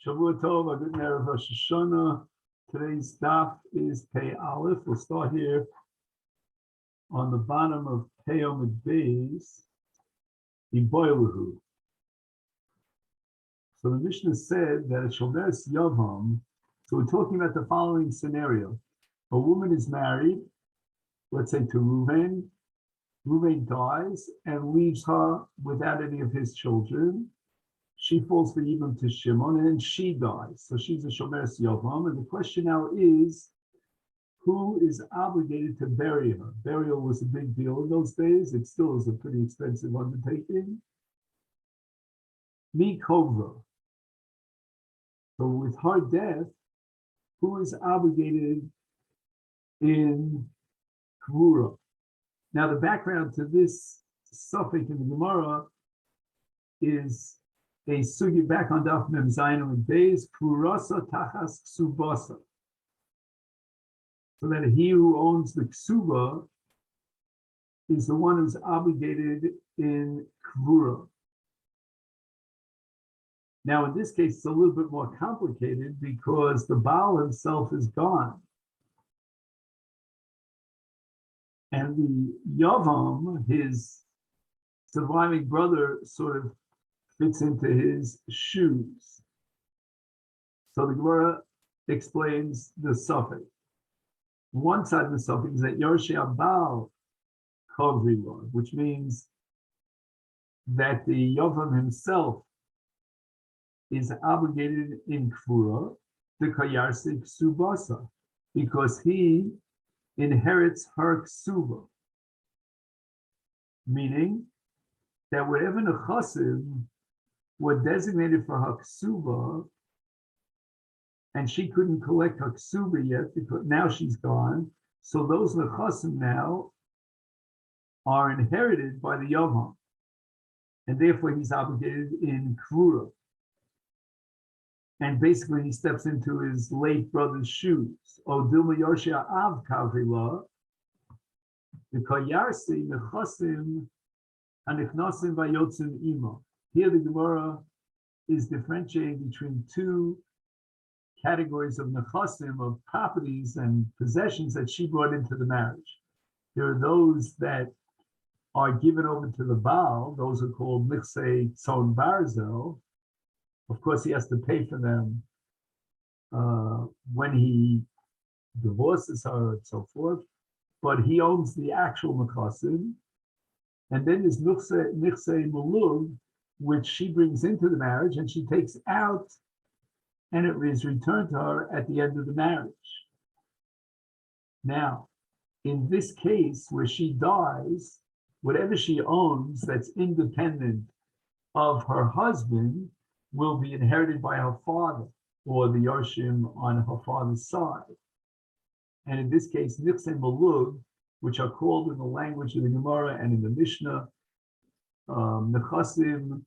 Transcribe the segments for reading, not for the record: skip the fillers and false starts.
Shavua Tov, a good night of Rosh Hashanah. Today's daf is Pei Aleph. We'll start here on the bottom of Pei Omid Beis, Iboiluhu. So the Mishnah said that a Shomeres Yavam, so we're talking about the following scenario. A woman is married, let's say to Reuven. Reuven dies and leaves her without any of his children. She falls for even to Shimon, and then she dies. So she's a Shomeres Yavam. And the question now is, who is obligated to bury her? Burial was a big deal in those days. It still is a pretty expensive undertaking. Mi Kovra. So with her death, who is obligated in Kvura? Now the background to this suffix in the Gemara is a sugi back on Daf Mem Zayin and Beis, Kvurasa Tachas Ksubasa. So that he who owns the Ksuba is the one who's obligated in Kvura. Now, in this case, it's a little bit more complicated because the Baal himself is gone. And the Yavam, his surviving brother, sort of fits into his shoes. So the Gemara explains the suffix. One side of the suffix is that Yorshei Abal Kovriwa, which means that the Yavam himself is obligated in Kvura, the Kayarse Ksubasa, because he inherits her Ksuba. Meaning that whatever Nechasim were designated for her Ksuba, and she couldn't collect her Ksuba yet because now she's gone, so those Nechasim now are inherited by the Yavam, and therefore he's obligated in Kvura. And basically, he steps into his late brother's shoes. O Dilma Yoshia Av Kavrila, the Kayarsi, Nechasim, and Ichnasim Vayotzim Ima. Here, the Gemara is differentiating between two categories of Nechasim, of properties and possessions that she brought into the marriage. There are those that are given over to the Baal, those are called Michsei Tzon Barzel. Of course, he has to pay for them when he divorces her and so forth, but he owns the actual Nechasim. And then there's Nichsei Malug, which she brings into the marriage and she takes out, and it is returned to her at the end of the marriage. Now, in this case where she dies, whatever she owns that's independent of her husband will be inherited by her father or the Yarshim on her father's side. And in this case, Nichsei Malug, which are called in the language of the Gemara and in the Mishnah, Nechasim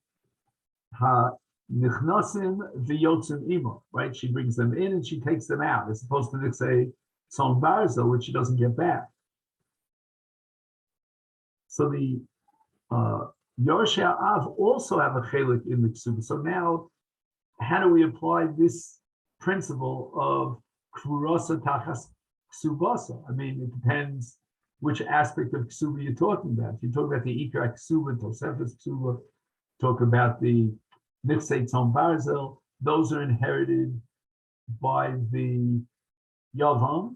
ha-nichnasim v'yotzim ima, right? She brings them in and she takes them out, as opposed to Nichsei Tzon Barzel, which she doesn't get back. So the Yorshei Av also have a chelik in the Ksuba. So now, how do we apply this principle of Kvurasa Tachas Ksubasa? I mean, it depends which aspect of Ksuba you're talking about. If you talk about the Ikar Ksuba, Tosefes Ksuba, talk about the Nichsei Tzon Barzel, those are inherited by the Yavam,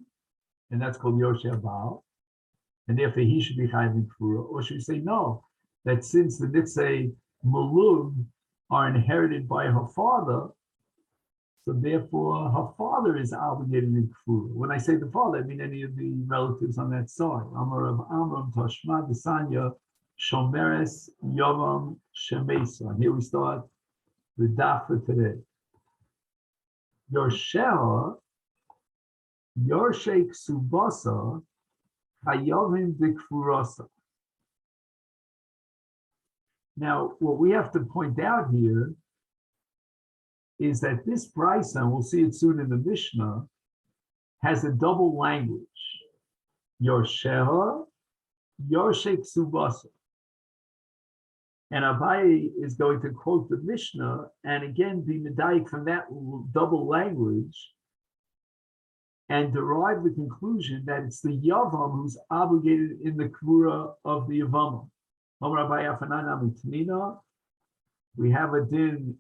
and that's called Yorshei Abal, and therefore he should be chayav in Kvura. Or should we say no, that since the Nichsei Malug are inherited by her father, so therefore her father is obligated in Kvura. When I say the father, I mean any of the relatives on that side. Amar of Amram Toshma Desanya Shomeres Yavam Shemesa. Here we start the daf for today. Yorshei Ksubasa Hayavim Dikfurasa. Now, what we have to point out here is that this brisa, and we'll see it soon in the Mishnah, has a double language. Yorshei Ksubasa. And Abaye is going to quote the Mishnah and again be medayik from that double language and derive the conclusion that it's the Yavam who's obligated in the Kvura of the Yavama. We have a din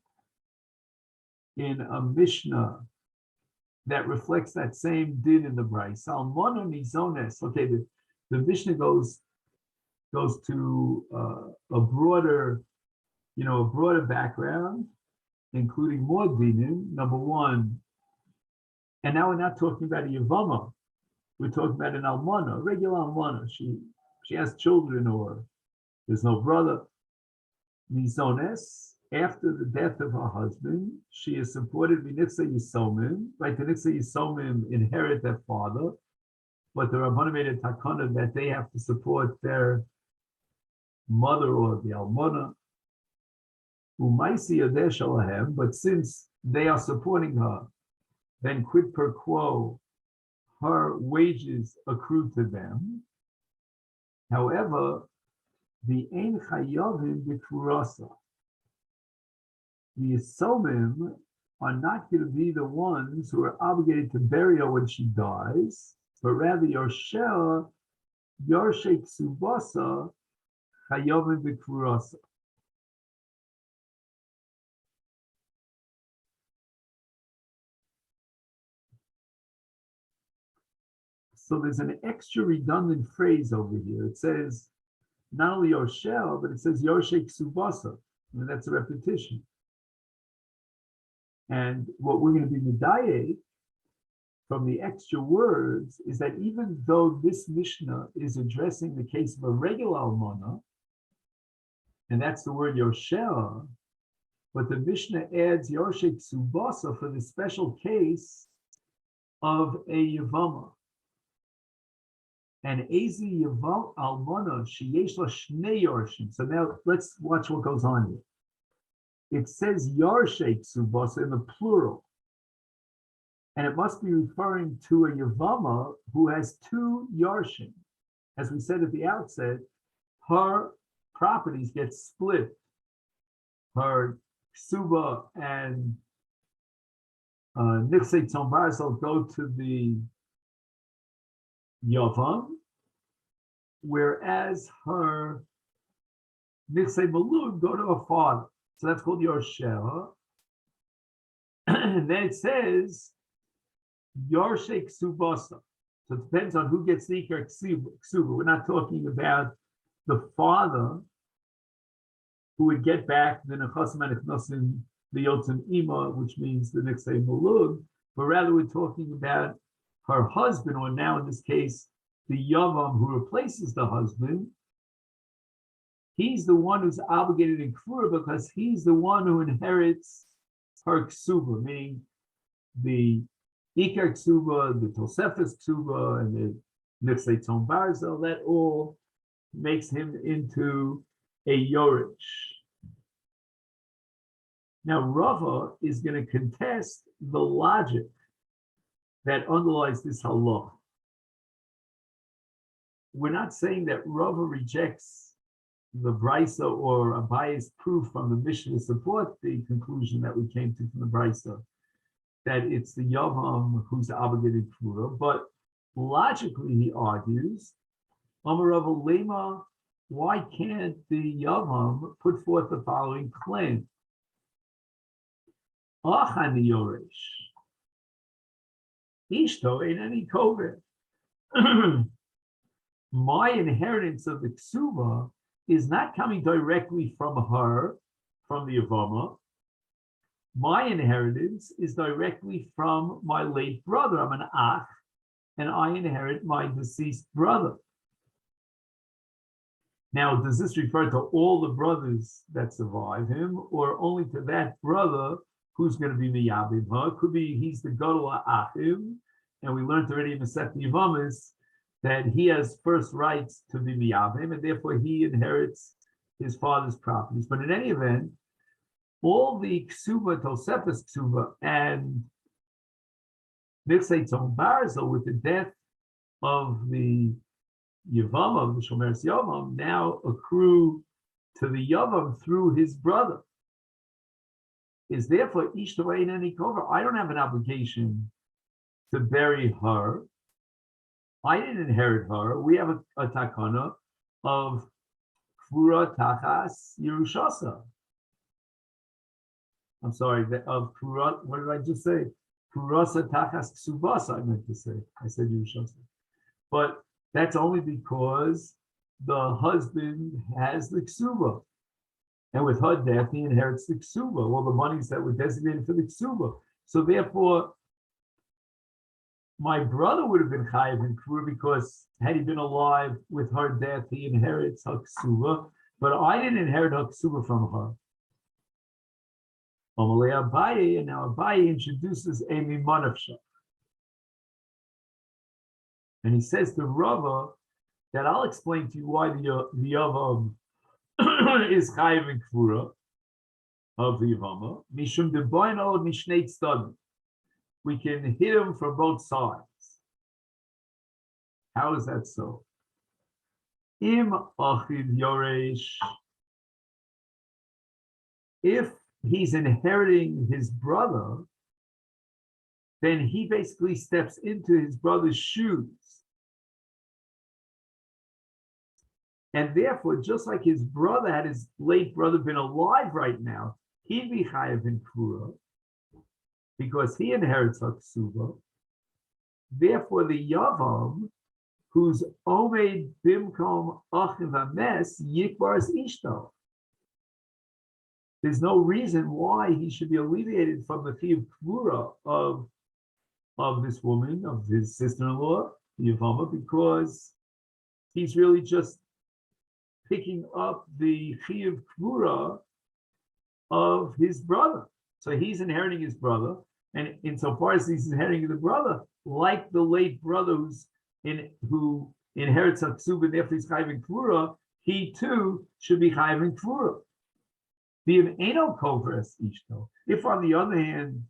in a Mishnah that reflects that same din in the Bryce. Almona nizones. Okay, the Mishnah goes to a broader background, including more dinim. Number one, and now we're not talking about a Yavama, we're talking about an Almana, a regular Almana. She has children or there's no brother. Nizones, after the death of her husband, she is supported by Nixa Yisomim, right? The Nixa Yisomim inherit their father, but the Rabbanim made a takana that they have to support their mother or the Almana. Umaisi Yadeh Shalahem, but since they are supporting her, then quid per quo, her wages accrue to them. However, the Ein Chayavim B'Kfurasa, the Yisomim are not going to be the ones who are obligated to bury her when she dies, but rather Yoshea, Yorshei Ksubasa, Chayavim B'Kfurasa. So there's an extra redundant phrase over here. It says not only Yoshel, but it says Yorshei Ksubasa. And that's a repetition. And what we're going to be medayek from the extra words is that even though this Mishnah is addressing the case of a regular almana, and that's the word Yoshel, but the Mishnah adds Yorshei Ksubasa for the special case of a Yavama. And Ezi Yavam Almana Sheyesh La Shnei Yorshim. So now let's watch what goes on here. It says Yorshei Ksubasa in the plural. And it must be referring to a Yavama who has two Yorshim. As we said at the outset, her properties get split. Her Ksuba and Nichsei Tzombarzal go to the Yavam, whereas her Nichsei Malud go to her father. So that's called Yorsheh. And then it says Yorshei Ksubasa. So it depends on who gets the Ikar Ksuba. We're not talking about the father who would get back the Nechasim and Echnosim, the Yotzim Ima, which means the Nichsei Malud, but rather we're talking about her husband, or now in this case, the Yavam who replaces the husband. He's the one who's obligated in Kvura because he's the one who inherits her Ksuba, meaning the Ikar Ksuba, the Tosefes Ksuba, and the Nichsei Tzom Barzel. That all makes him into a Yorish. Now, Rava is going to contest the logic that underlies this halach. We're not saying that Rava rejects the Brisa or a biased proof from the Mishnah to support the conclusion that we came to from the Brisa, that it's the Yavam who's obligated Kvura, but logically he argues, Amar Rava Lema, why can't the Yavam put forth the following claim? Achani Yoresh. Ishto ain't any COVID. My inheritance of the Ksuba is not coming directly from her, from the Yavama. My inheritance is directly from my late brother. I'm an Ach, and I inherit my deceased brother. Now, does this refer to all the brothers that survive him, or only to that brother who's going to be Miyabim? Huh? Could be he's the Gadol Achim, and we learned already in Masechet Yevamis that he has first rights to be Miyabim, and therefore he inherits his father's properties. But in any event, all the Ksuba, Tosefes Ksuba, and Nichsei Tzom Barzel, with the death of the Yavam, of the Shomer Yavam, now accrue to the Yavam through his brother is therefore Ishto Ein Ani Kover. I don't have an obligation to bury her. I didn't inherit her. We have a takana of Kvura Tachas Yerushasa. I'm sorry, of Kvura, what did I just say? Kvurasa Tachas Ksubasa, I meant to say. I said Yerushasa. But that's only because the husband has the Ksuba. And with her death, he inherits the Ksuba, all the monies that were designated for the Ksuba. So therefore, my brother would have been Chayiv in Kvura because had he been alive with her death, he inherits her Ksuba. But I didn't inherit her Ksuba from her. Amalei Abaye, and now Abaye introduces a Mimanavsha. And he says to Rava that I'll explain to you why the Yavam is Chayiv in Kvura of the Yavama. Mishum de'boino mishnei tzaddim. We can hit him from both sides. How is that so? Im achiv yoresh. If he's inheriting his brother, then he basically steps into his brother's shoes. And therefore, just like his brother, had his late brother been alive right now, he'd be chayav in Kvura because he inherits Haksuba. Therefore, the Yavam, who's Omed Bimkom Achiv Hames, Yikbar's Ishto. There's no reason why he should be alleviated from the fee of Kvura of this woman, of his sister-in-law, Yavama, because he's really just picking up the fee of Kvura of his brother. So he's inheriting his brother, and insofar as he's inheriting the brother, like the late brother who inherits a ksuba and therefore he's chayiv in Kvura, he too should be chayiv in Kvura. If, on the other hand,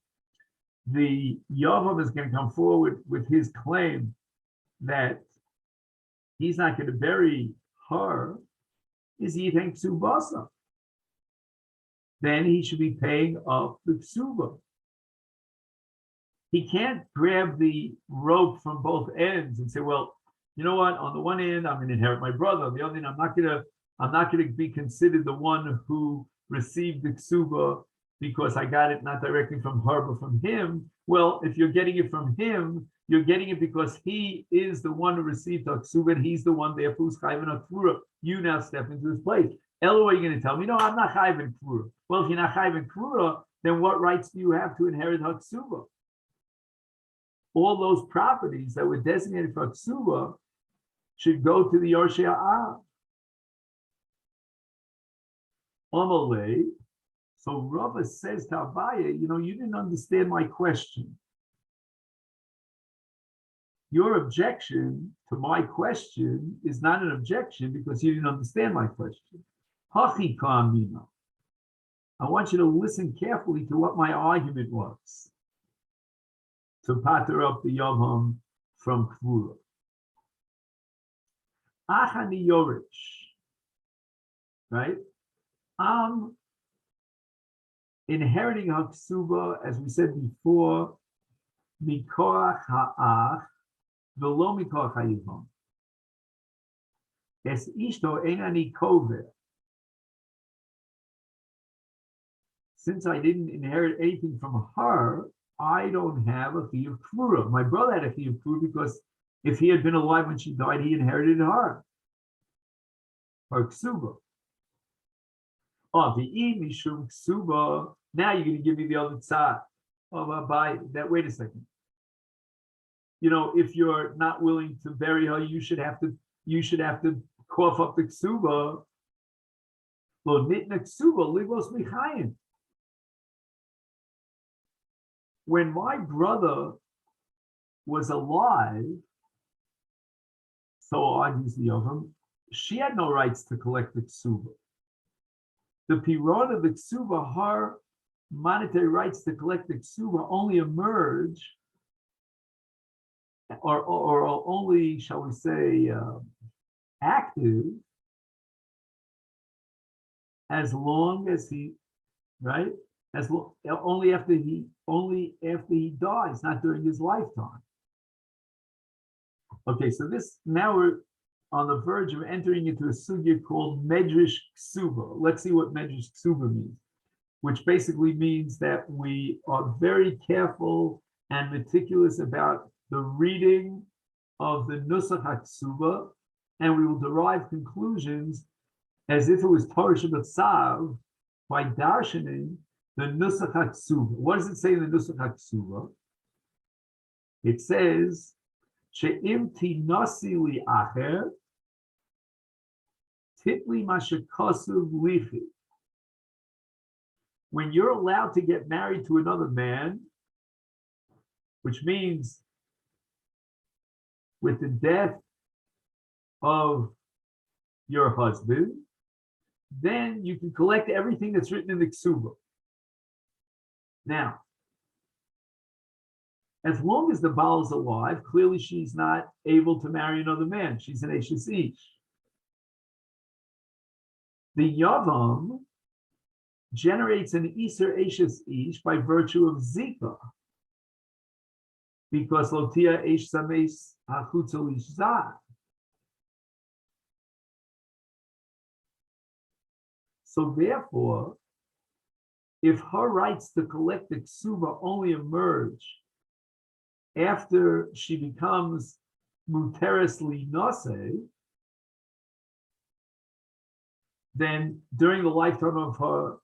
the Yavam is going to come forward with his claim that he's not going to bury her, is Yithen Ksubasa, then he should be paying off the Ksuba. He can't grab the rope from both ends and say, well, you know what, on the one end, I'm going to inherit my brother. On the other end, I'm not going to be considered the one who received the ksuba because I got it not directly from her, but from him. Well, if you're getting it from him, you're getting it because he is the one who received the ksuba, and he's the one therefore who's chayiv in Kvura. You now step into his place. Elo, are you going to tell me, no, I'm not chayiv in Kvura? Well, if you're not chayiv in Kvura, then what rights do you have to inherit her ksuba? All those properties that were designated for ksuba should go to the Yorshei Ha'av. Amalei. So Rava says to Abaye, you didn't understand my question. Your objection to my question is not an objection because you didn't understand my question. Hachi ka'amina. I want you to listen carefully to what my argument was to pater up the Yavam from Kvura. Achani Yorish, right? I'm inheriting Haksuba, as we said before, Mikorach Ha'ach, V'lo Mikorach Ha'yivam. Es Ishto Einani Kover. Since I didn't inherit anything from her, I don't have a fee of Kvura. My brother had a fee of Kvura because if he had been alive when she died, he inherited her Ksuba. Oh, the Mishum Ksuba. Now you're going to give me the other side of Abaye. Wait a second. If you're not willing to bury her, you should have to cough up the Ksuba. Lo nitna Ksuba livos michayim. When my brother was alive, so argues the Yavam, she had no rights to collect the Ksuba. The Piron of the Ksuba, her monetary rights to collect the Ksuba only emerge, or only, shall we say, active, as long as he, right? Only after he dies, not during his lifetime. Okay, so this now we're on the verge of entering into a sugya called Medrash Ksuba. Let's see what Medrash Ksuba means, which basically means that we are very careful and meticulous about the reading of the Nusach HaKsuba, and we will derive conclusions as if it was Torah Shabbat by darshaning the Nusach HaKsuba. What does it say in the Nusach HaKsuba? It says, She'im tinasi li acher, titli mashakasuv lichi. When you're allowed to get married to another man, which means with the death of your husband, then you can collect everything that's written in the Ksuba. Now, as long as the Baal is alive, clearly she's not able to marry another man. She's an Eshes Ish. The Yavam generates an Iser Eshes Ish by virtue of Zika, because Lotia Eish Sames Hachutzel Ish Zah. So therefore, if her rights to collect the Ksuba only emerge after she becomes Muteres Li Nase, then during the lifetime of her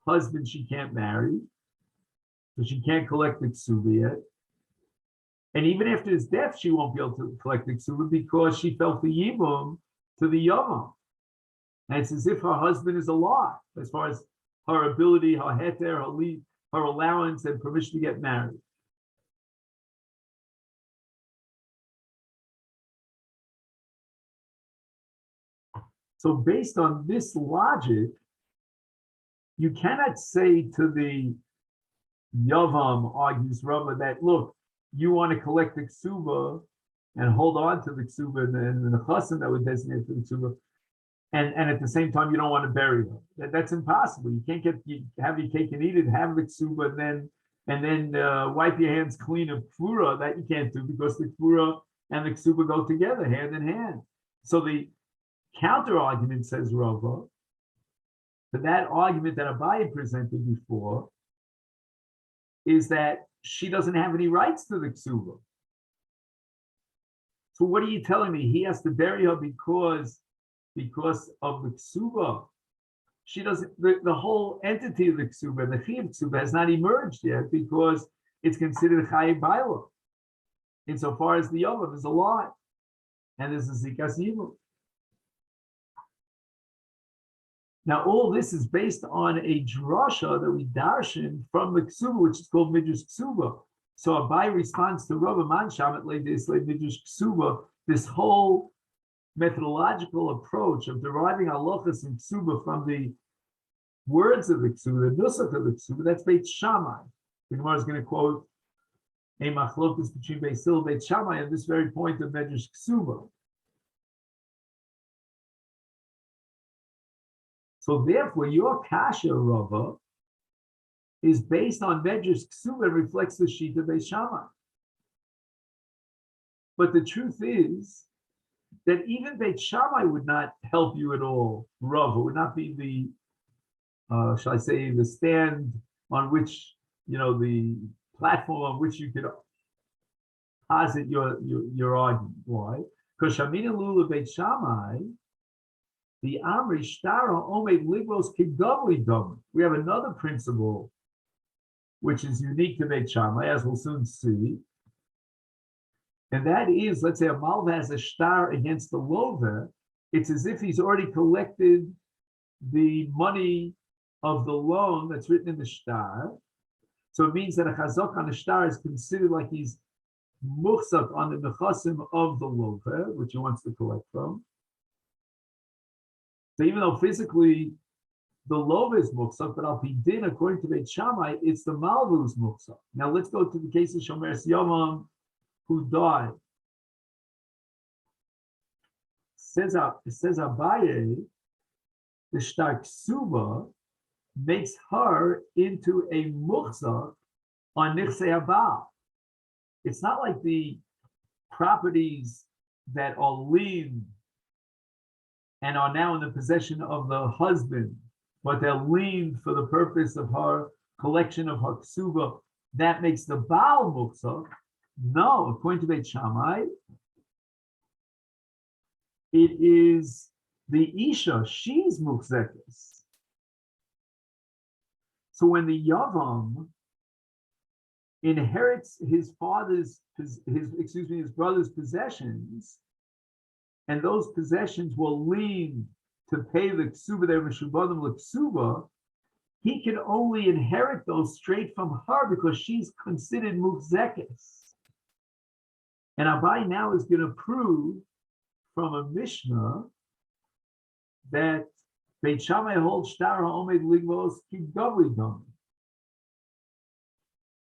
husband, she can't marry, so she can't collect the Ksuba yet. And even after his death, she won't be able to collect the Ksuba because she felt the Yibum to the Yavam. And it's as if her husband is alive, as far as her ability, her heter, her allowance, and permission to get married. So based on this logic, you cannot say to the Yavam, argues Rava, that look, you want to collect the Ksuba and hold on to the Ksuba and the Chassan that would designate for the Ksuba, and at the same time you don't want to bury her. That's impossible. You can't have your cake and eat it, have the Ksuba, and then wipe your hands clean of Kfura. That you can't do because the Kfura and the Ksuba go together, hand in hand. So the counter argument, says Rava, to that argument that Abaye presented before, is that she doesn't have any rights to the Ksuba. So what are you telling me? He has to bury her because of the Ksuba. She doesn't, the whole entity of the Ksuba, the Chi of Ksuba, has not emerged yet because it's considered Chayi Baila, insofar as the Yavam is alive. And there's a Zikas Yibum. Now, all this is based on a drasha that we darshan from the Ksuba, which is called Midrash Ksuba. So Abai responds to Rava Man Shamet Leidis Le Midrash Ksuba, this whole methodological approach of deriving halachas in Ksuba from the words of the Ksuba, the nusach of the Ksuba, that's Beit Shammai. The Gemara is going to quote a machlokas between Beit Hillel and Beit Shammai at this very point of Midrash Ksuba. So therefore, your kasha, Rava, is based on Medrash Ksuba and reflects the sheet of Beit Shammai. But the truth is that even Beit Shammai would not help you at all. Rava would not be the, shall I say, the stand on which, the platform on which you could posit your argument. Why? Because Shamina Lula Beit Shammai, the Amri Shtara Omed Ligros Kigavli Dom. We have another principle which is unique to Beit Shammai, as we'll soon see. And that is, let's say a Malva has a star against the Lova, it's as if he's already collected the money of the loan that's written in the star. So it means that a chazak on the star is considered like he's muchzak on the nechasim of the Lova, which he wants to collect from. So even though physically the Lova is muksach, but al pidin, according to Beit Shammai, it's the Malva who's muksach. Now let's go to the case of Shomer Yavam, who died. It says Abaye the shtar ksuba makes her into a muchzak on nichsei habal. It's not like the properties that are lien and are now in the possession of the husband, but they're lien for the purpose of her collection of her ksuba. That makes the Baal muchzak. No, according to Beit Shammai, it is the Isha, she's muchzekes. So when the Yavam inherits his brother's possessions, and those possessions will lien to pay the ksuba, their meshubadim leksuba, he can only inherit those straight from her because she's considered muchzekes. And Abai now is going to prove from a Mishnah that Beit Shammai holds shtar ha'omed ligvos ki gavri dam.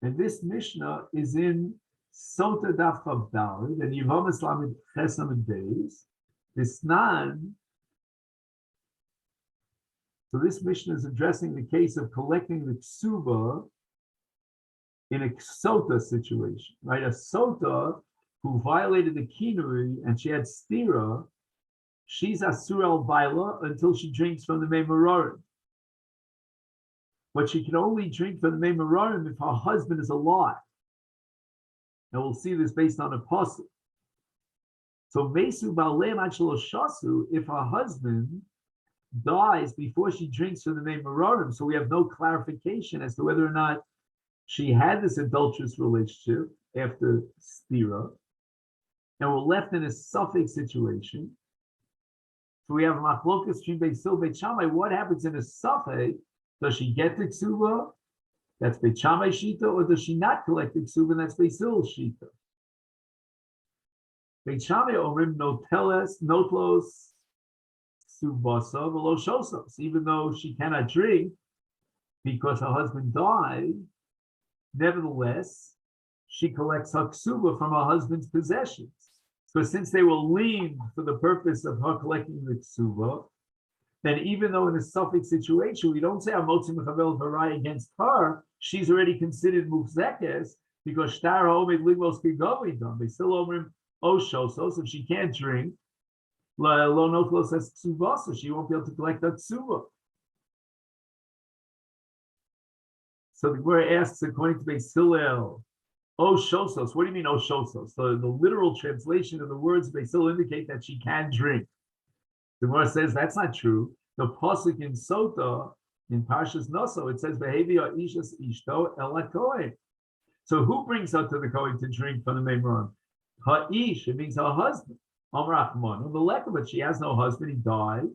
And this Mishnah is in Sota Daf Chav Daled and Yevom Islamid Chesam Beis. Isnan. So this Mishnah is addressing the case of collecting the ksuba in a sota situation, right? A sota who violated the kinui and she had stira, she's asur al baila until she drinks from the meimarorim. But she can only drink from the meimarorim if her husband is alive. And we'll see this based on a pasuk. So mesu ba'aleim ad shelo shasu, if her husband dies before she drinks from the meimarorim, so we have no clarification as to whether or not she had this adulterous relationship after stira, and we're left in a suffix situation. So we have machlokas between Beit Hillel, Beit Shammai. What happens in a suffix? Does she get the ksuba? That's Beit Shammai shita, or does she not collect the ksuba? And that's Beit Hillel shita. Beit Shammai omrim noteles notlos subasa v'lo shosos. Even though she cannot drink because her husband died, nevertheless she collects her ksuba from her husband's possessions. So since they were lien for the purpose of her collecting the ksuba, then even though in a suffix situation, we don't say Amotzi Mechavel Varai against her, she's already considered Muchzekes because Shtar Ha'omed Ligvos Kigovidam. They still over him Oshosos. If she can't drink, Lo Notlos as Ksuba, so she won't be able to collect that ksuba. So the Gemara asks, according to Beis Hillel, Oshosos, what do you mean Oshosos? The literal translation of the words Beis Hillel indicate that she can drink. The Gemara says that's not true. The pasuk in Sota, in Parshas Noso, it says behavior ishas ishto el kohen. So who brings her to the kohen to drink from the meimaron? Her ish, it means her husband. Amrachmon, but she has no husband. He died.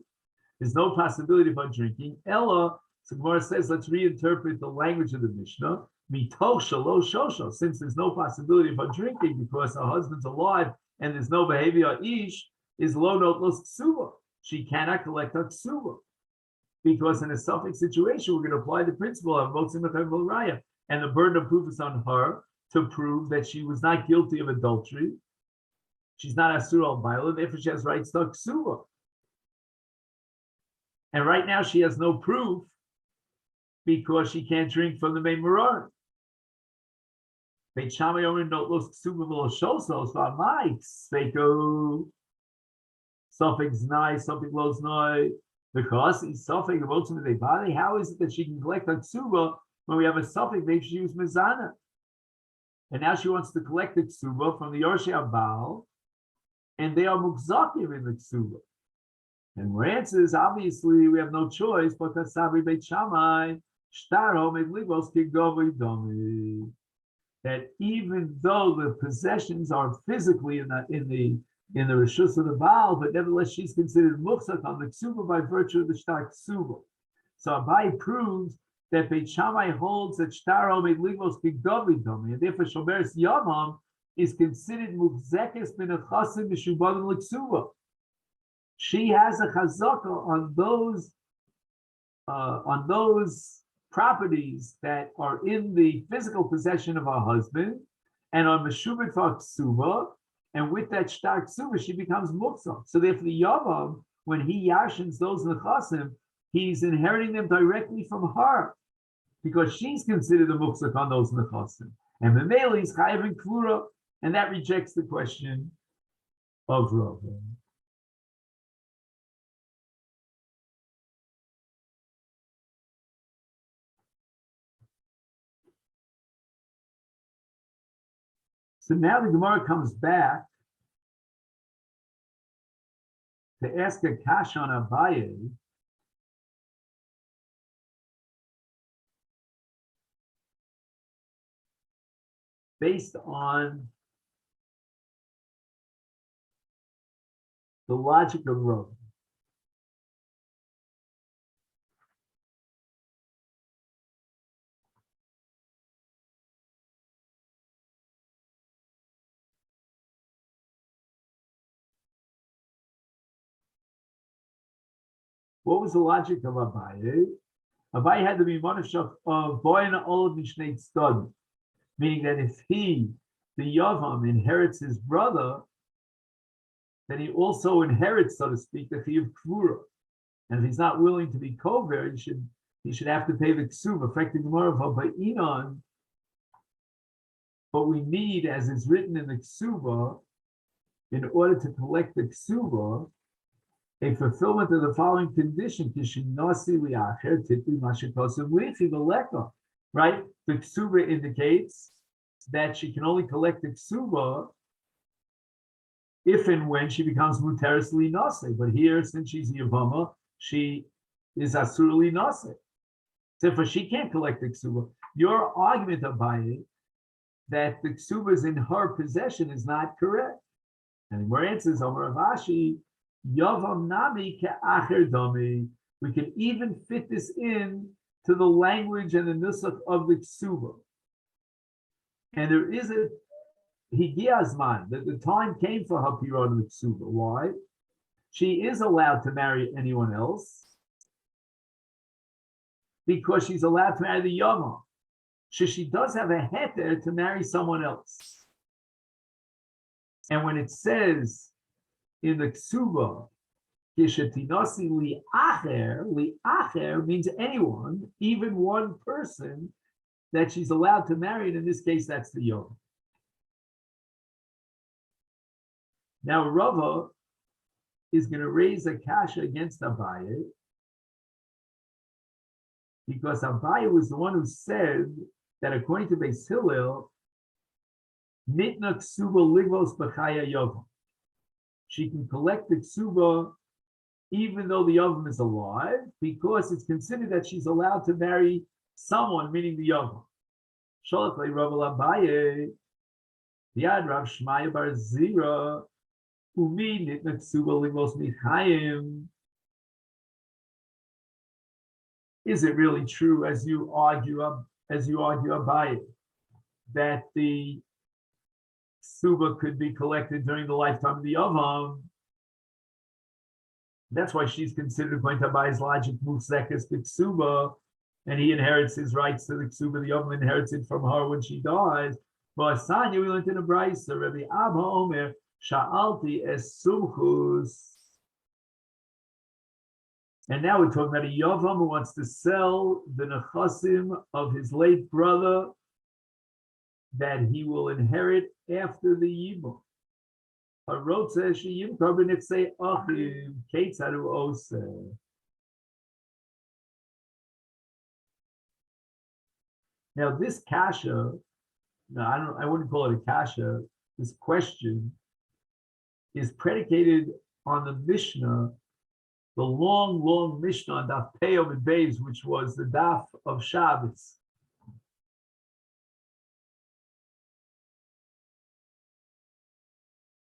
There's no possibility of her drinking. Ella, so Gemara says, let's reinterpret the language of the Mishnah. Mitoch shalosh shosho, since there's no possibility of her drinking because her husband's alive and there's no behavior ish, is lo notlos ksuba. She cannot collect her ksuba because in a suffix situation, we're going to apply the principle of motzim mechavel raya, and the burden of proof is on her to prove that she was not guilty of adultery. She's not asur al baila, therefore she has rights to ksuba. And right now she has no proof because she can't drink from the meimaron. Beit Shammai omer notlos ksuba v'lo shosos v'amai ksveko. Suffix nai, suffix los nai, because he's suffix of ultimately body. How is it that she can collect a ksuba when we have a suffix? Maybe she used mezana, and now she wants to collect the ksuba from the Yorshei Baal, and they are mukzakim in the ksuba. And her answer is obviously we have no choice, but Kasabri Beit Shammai shtar ha'omed ligvos ki gavri dami. That even though the possessions are physically in the Rishus of the Baal, but nevertheless she's considered muchzak on the ksuba by virtue of the shtar ksuba. So Abai proves that Beit Shammai holds that shtar ha'omed ligvos ki gavri dami, and therefore shomeres yamam is considered muchzekes min achasim mishubadim l'ksuba. She has a chazaka on those properties that are in the physical possession of her husband and are meshubit for ksuba, and with that shtar ksuba she becomes muchzak. So therefore the yavam, when he yashins those nechasim, he's inheriting them directly from her because she's considered a muksak on those nechasim. And Memele is chayav and kvura, and that rejects the question of Rav. So now the Gemara comes back to ask a kasha on Abaye. Based on the logic of Rav. What was the logic of Abaye? Abaye had to be monashach of boyna old mishnei stud, meaning that if he, the yavam, inherits his brother, then he also inherits, so to speak, the fee of kvura. And if he's not willing to be kover, he should have to pay the ksuba, affecting the Gemara of Haba'inon. But we need, as is written in the ksuba, in order to collect the ksuba, a fulfillment of the following condition: right? The ksuba indicates that she can only collect the ksuba if and when she becomes muteris li nase. But here, since she's yavama, she is asur li nase. Therefore, she can't collect the ksuba. Your argument, Abaye, that the ksuba is in her possession is not correct. And more answers, Amar Avashi, Yavam nami ke'acher dami. We can even fit this in to the language and the nusach of the ksuba. And there is a higiazman, that the time came for her pirot the ksuba. Why? She is allowed to marry anyone else because she's allowed to marry the yama. So she does have a heter to marry someone else. And when it says in the ksuba, kishetinasi li'acher means anyone, even one person that she's allowed to marry, and in this case, that's the yom. Now, Rava is going to raise a kasha against Abaye because Abaye was the one who said that according to Beis Hillel, nitna ksuba ligvos b'chaya yovam. She can collect the ksuba even though the yovam is alive, because it's considered that she's allowed to marry someone, meaning the yovam. Sholach le Rav Abaye, Yad Rav Shmaya bar Zira, umi nitna ksuba ligvos michayim. Is it really true, as you argue Abaye, that the ksuba could be collected during the lifetime of the yavam? That's why she's considered, according to Abaye's logic, musekes the ksuba, and he inherits his rights to the ksuba. The yavam inherits it from her when she dies. But Asanya, we learned in a brayso, Rabbi Abba Omer, Sha'alti es sumchus. And now we're talking about a yavam who wants to sell the nechasim of his late brother that he will inherit after the yibum. Now this kasha, I wouldn't call it a kasha. This question is predicated on the Mishnah, the long Mishnah on Daf Pei Amud Beis, which was the Daf of Shabbos.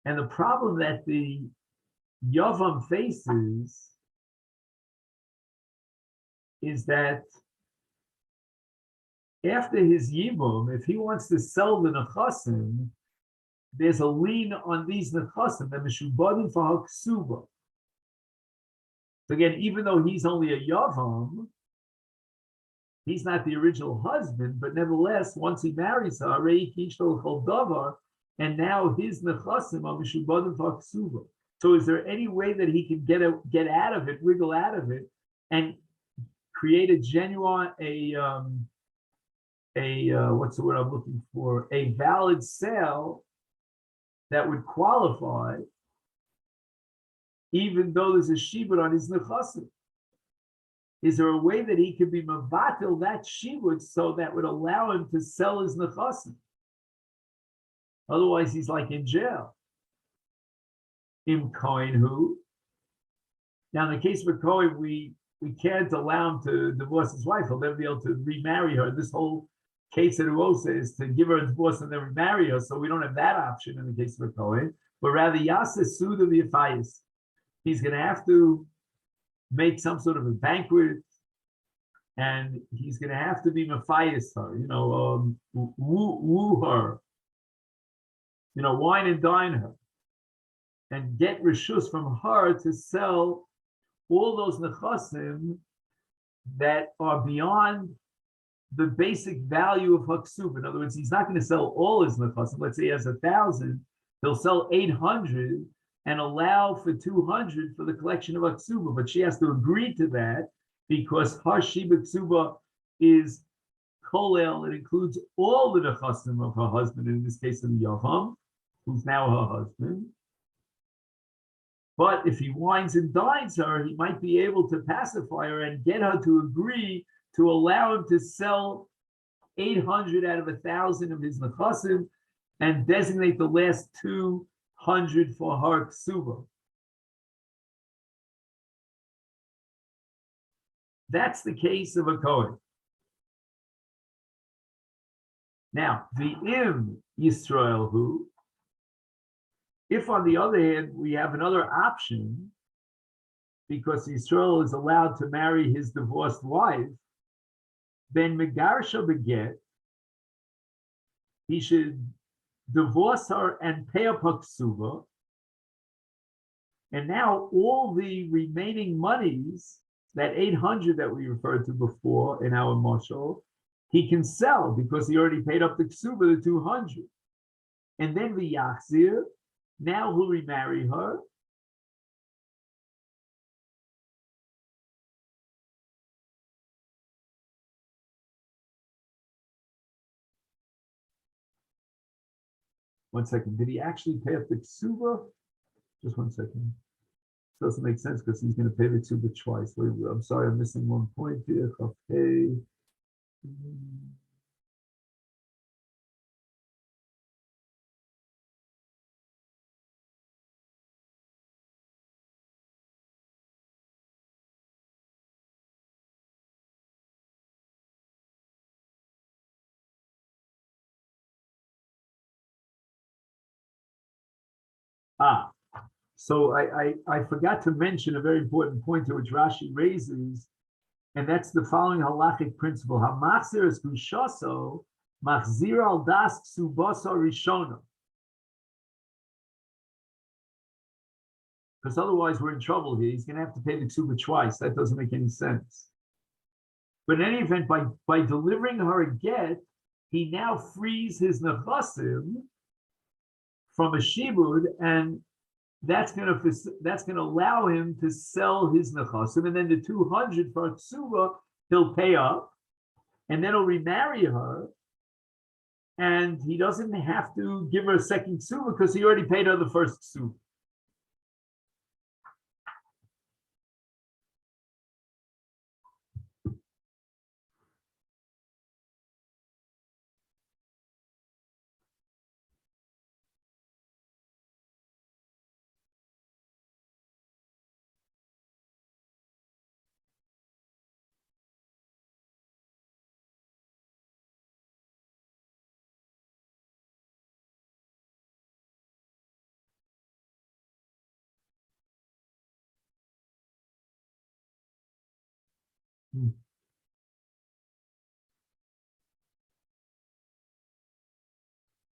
And the problem that the Yavam faces is that after his Yibum, if he wants to sell the Nechasim, there's a lien on these Nechasim, that Meshubadim for Haksuba. So again, even though he's only a Yavam, he's not the original husband, but nevertheless, once he marries her, Rei Kishol Chol Davar, and now his nechasim are mishubadim for. So is there any way that he can get out of it, wiggle out of it, and create a genuine, what's the word I'm looking for? A valid sale that would qualify, even though there's a shibud on his nechasim. Is there a way that he could be mavatil that shibud so that would allow him to sell his nechasim? Otherwise, he's like in jail. Im Cohen who? Now, in the case of a Cohen, we can't allow him to divorce his wife. He'll never be able to remarry her. This whole case at Uosa is to give her a divorce and then remarry her. So we don't have that option in the case of a Cohen, but rather Yasa Suda V'Yafayis. He's going to have to make some sort of a banquet, and he's going to have to be Maphayis her, woo her, wine and dine her, and get reshus from her to sell all those nechasim that are beyond the basic value of Haksub. In other words, he's not going to sell all his nechasim. Let's say he has 1,000, he'll sell 800 and allow for 200 for the collection of Aksuba, but she has to agree to that because her Shiba Ksuba is Kolel. It includes all the nechasim of her husband, in this case of the Yavam, who's now her husband. But if he wines and dines her, he might be able to pacify her and get her to agree to allow him to sell 800 out of 1,000 of his nechasim and designate the last 200 for her ksuba. That's the case of a Kohen. Now, the Im Yisrael who, if on the other hand, we have another option, because Yisrael is allowed to marry his divorced wife, then Megarsha beget, he should divorce her and pay up her ksuba, and now all the remaining monies, that 800 that we referred to before in our mashal, he can sell because he already paid up the ksuba, the 200. And then the yachzir, now he'll remarry her. One second, did he actually pay up the ksuba? Just 1 second. Doesn't make sense because he's going to pay the ksuba twice. Wait, I'm sorry, I'm missing one point here. Okay. So I forgot to mention a very important point to which Rashi raises, and that's the following halachic principle: Hamachzir es gushaso machzir al das ksubaso rishona. Because otherwise we're in trouble here. He's going to have to pay the ksuba twice. That doesn't make any sense. But in any event, by delivering her a get, he now frees his nechasim from a shibud, and that's going to allow him to sell his nechasim, and then the 200 for ksuba he'll pay up, and then he'll remarry her, and he doesn't have to give her a second ksuba because he already paid her the first ksuba.